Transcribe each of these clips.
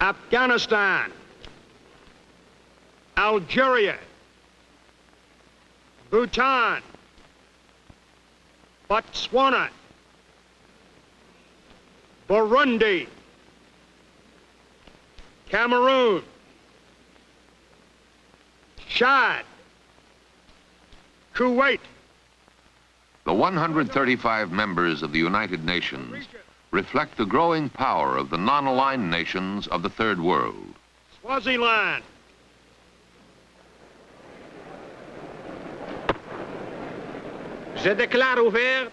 Afghanistan, Algeria, Bhutan, Botswana, Burundi, Cameroon, Chad, Kuwait. The 135 members of the United Nations reflect the growing power of the non-aligned nations of the Third World. Swaziland, Je déclare ouvert.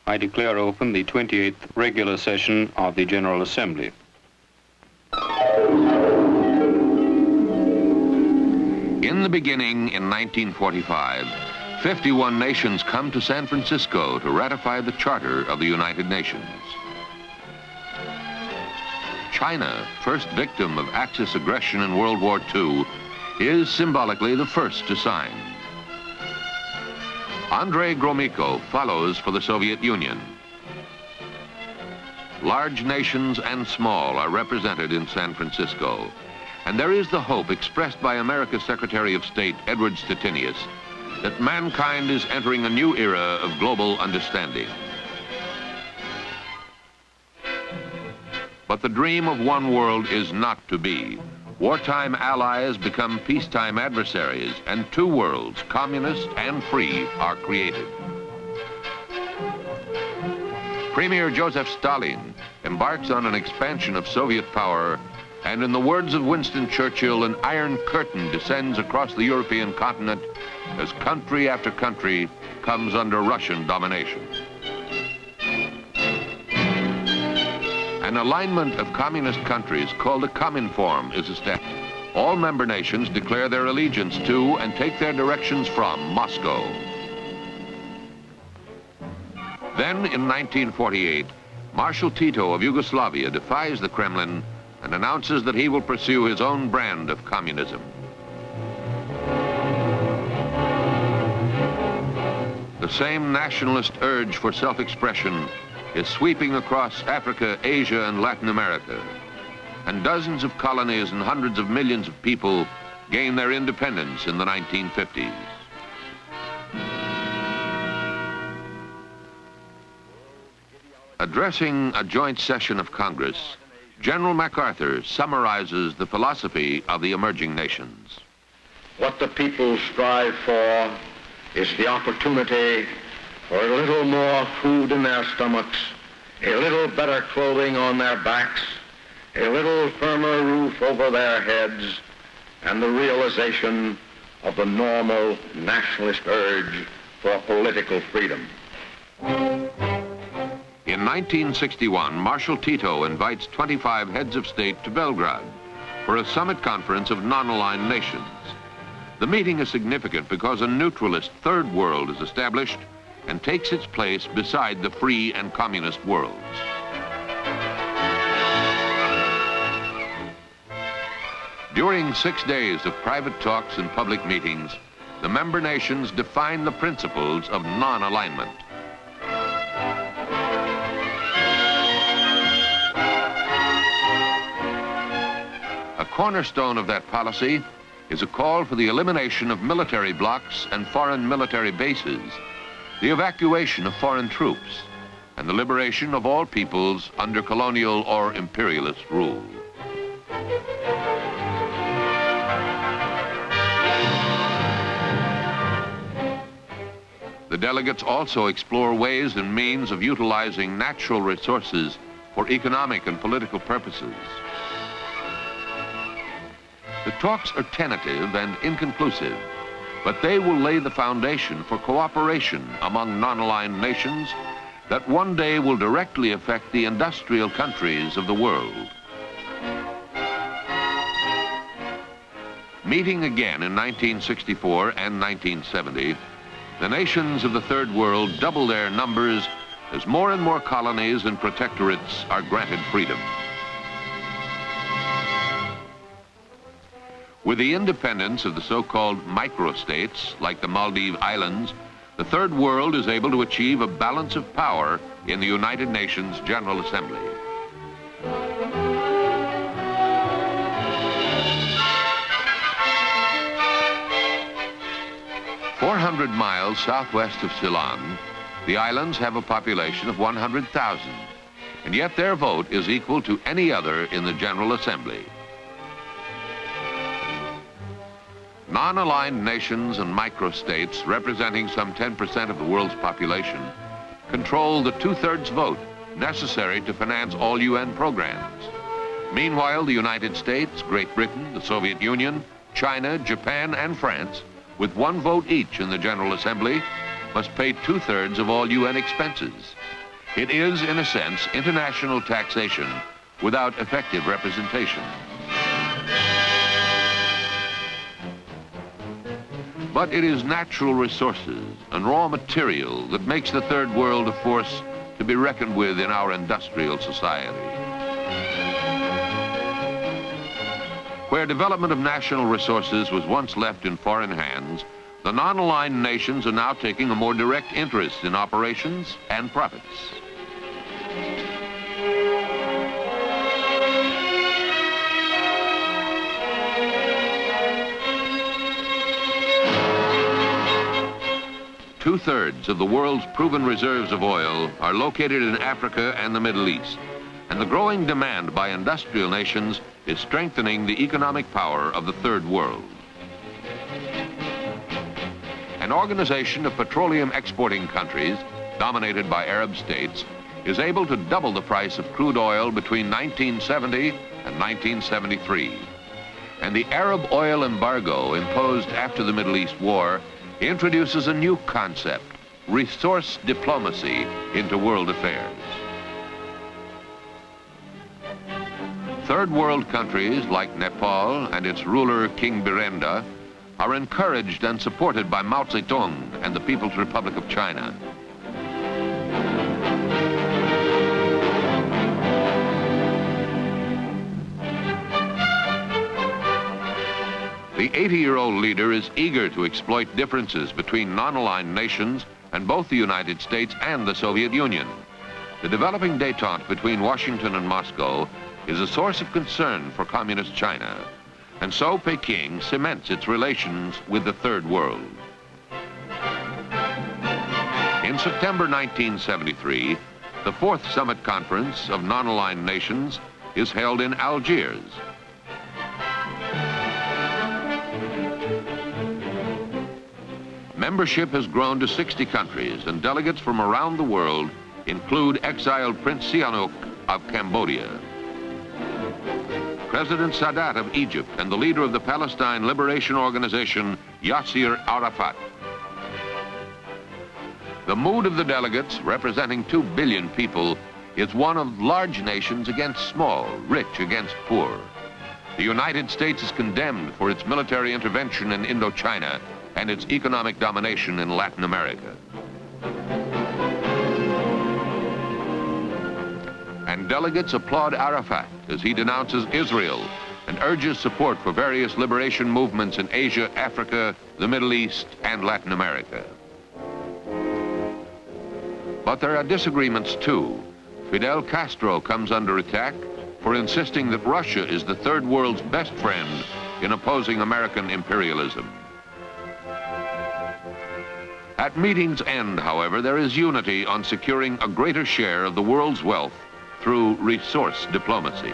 I declare open the 28th regular session of the General Assembly. In the beginning, in 1945, 51 nations come to San Francisco to ratify the Charter of the United Nations. China, first victim of Axis aggression in World War II, is symbolically the first to sign. Andrei Gromyko follows for the Soviet Union. Large nations and small are represented in San Francisco, and there is the hope expressed by America's Secretary of State, Edward Stettinius, that mankind is entering a new era of global understanding. But the dream of one world is not to be. Wartime allies become peacetime adversaries, and two worlds, communist and free, are created. Premier Joseph Stalin embarks on an expansion of Soviet power, and in the words of Winston Churchill, an iron curtain descends across the European continent as country after country comes under Russian domination. An alignment of communist countries called a Cominform is established. All member nations declare their allegiance to and take their directions from Moscow. Then in 1948, Marshal Tito of Yugoslavia defies the Kremlin and announces that he will pursue his own brand of communism. The same nationalist urge for self-expression is sweeping across Africa, Asia, and Latin America. And dozens of colonies and hundreds of millions of people gain their independence in the 1950s. Addressing a joint session of Congress, General MacArthur summarizes the philosophy of the emerging nations. What the people strive for is the opportunity for a little more food in their stomachs, a little better clothing on their backs, a little firmer roof over their heads, and the realization of the normal nationalist urge for political freedom. In 1961, Marshal Tito invites 25 heads of state to Belgrade for a summit conference of non-aligned nations. The meeting is significant because a neutralist third world is established and takes its place beside the free and communist worlds. During 6 days of private talks and public meetings, the member nations define the principles of non-alignment. A cornerstone of that policy is a call for the elimination of military blocs and foreign military bases, the evacuation of foreign troops, and the liberation of all peoples under colonial or imperialist rule. The delegates also explore ways and means of utilizing natural resources for economic and political purposes. The talks are tentative and inconclusive, but they will lay the foundation for cooperation among non-aligned nations that one day will directly affect the industrial countries of the world. Meeting again in 1964 and 1970, the nations of the Third World double their numbers as more and more colonies and protectorates are granted freedom. With the independence of the so-called microstates, like the Maldive Islands, the Third World is able to achieve a balance of power in the United Nations General Assembly. 100 miles southwest of Ceylon, the islands have a population of 100,000, and yet their vote is equal to any other in the General Assembly. Non-aligned nations and microstates, representing some 10% of the world's population, control the two-thirds vote necessary to finance all UN programs. Meanwhile, the United States, Great Britain, the Soviet Union, China, Japan, and France, with one vote each in the General Assembly, must pay two-thirds of all UN expenses. It is, in a sense, international taxation without effective representation. But it is natural resources and raw material that makes the Third World a force to be reckoned with in our industrial society. Where development of national resources was once left in foreign hands, the non-aligned nations are now taking a more direct interest in operations and profits. Two-thirds of the world's proven reserves of oil are located in Africa and the Middle East, and the growing demand by industrial nations is strengthening the economic power of the Third World. An organization of petroleum exporting countries, dominated by Arab states, is able to double the price of crude oil between 1970 and 1973. And the Arab oil embargo imposed after the Middle East War introduces a new concept, resource diplomacy, into world affairs. Third world countries like Nepal and its ruler King Birenda are encouraged and supported by Mao Zedong and the People's Republic of China. The 80-year-old leader is eager to exploit differences between non-aligned nations and both the United States and the Soviet Union. The developing détente between Washington and Moscow is a source of concern for Communist China, and so Peking cements its relations with the Third World. In September 1973, the fourth summit conference of non-aligned nations is held in Algiers. Membership has grown to 60 countries, and delegates from around the world include exiled Prince Sihanouk of Cambodia, President Sadat of Egypt, and the leader of the Palestine Liberation Organization, Yasser Arafat. The mood of the delegates, representing 2 billion people, is one of large nations against small, rich against poor. The United States is condemned for its military intervention in Indochina and its economic domination in Latin America. And delegates applaud Arafat as he denounces Israel and urges support for various liberation movements in Asia, Africa, the Middle East, and Latin America. But there are disagreements too. Fidel Castro comes under attack for insisting that Russia is the Third World's best friend in opposing American imperialism. At meeting's end, however, there is unity on securing a greater share of the world's wealth through resource diplomacy.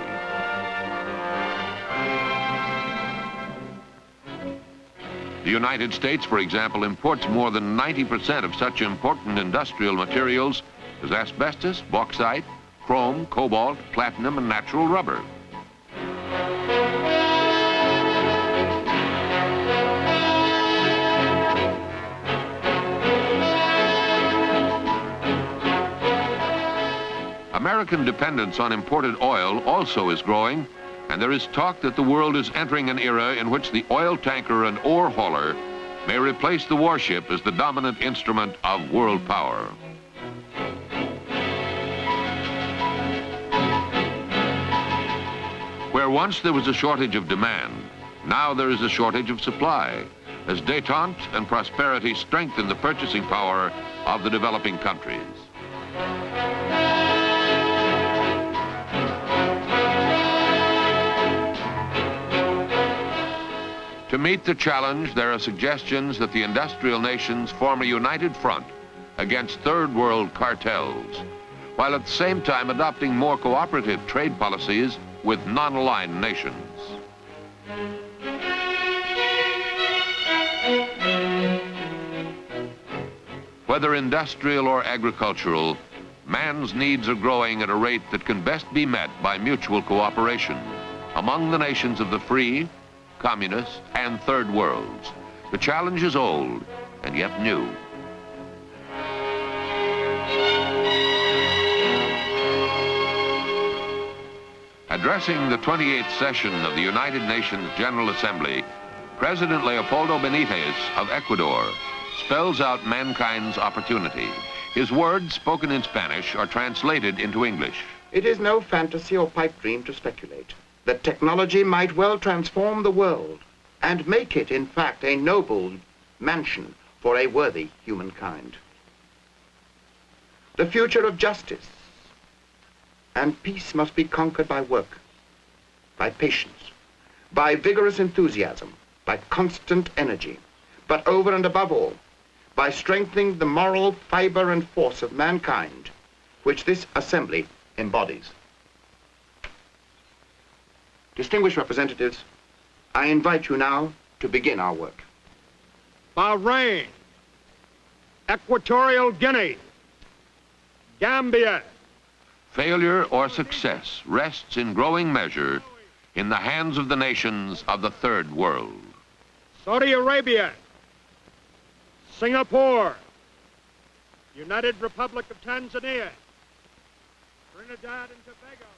The United States, for example, imports more than 90% of such important industrial materials as asbestos, bauxite, chrome, cobalt, platinum, and natural rubber. American dependence on imported oil also is growing, and there is talk that the world is entering an era in which the oil tanker and ore hauler may replace the warship as the dominant instrument of world power. Where once there was a shortage of demand, now there is a shortage of supply, as détente and prosperity strengthen the purchasing power of the developing countries. To meet the challenge, there are suggestions that the industrial nations form a united front against third world cartels, while at the same time adopting more cooperative trade policies with non-aligned nations. Whether industrial or agricultural, man's needs are growing at a rate that can best be met by mutual cooperation among the nations of the free, communist, and third worlds. The challenge is old and yet new. Addressing the 28th session of the United Nations General Assembly, President Leopoldo Benitez of Ecuador spells out mankind's opportunity. His words, spoken in Spanish, are translated into English. It is no fantasy or pipe dream to speculate that technology might well transform the world and make it, in fact, a noble mansion for a worthy humankind. The future of justice and peace must be conquered by work, by patience, by vigorous enthusiasm, by constant energy, but over and above all, by strengthening the moral fiber and force of mankind, which this assembly embodies. Distinguished representatives, I invite you now to begin our work. Bahrain, Equatorial Guinea, Gambia. Failure or success rests in growing measure in the hands of the nations of the third world. Saudi Arabia, Singapore, United Republic of Tanzania, Trinidad and Tobago.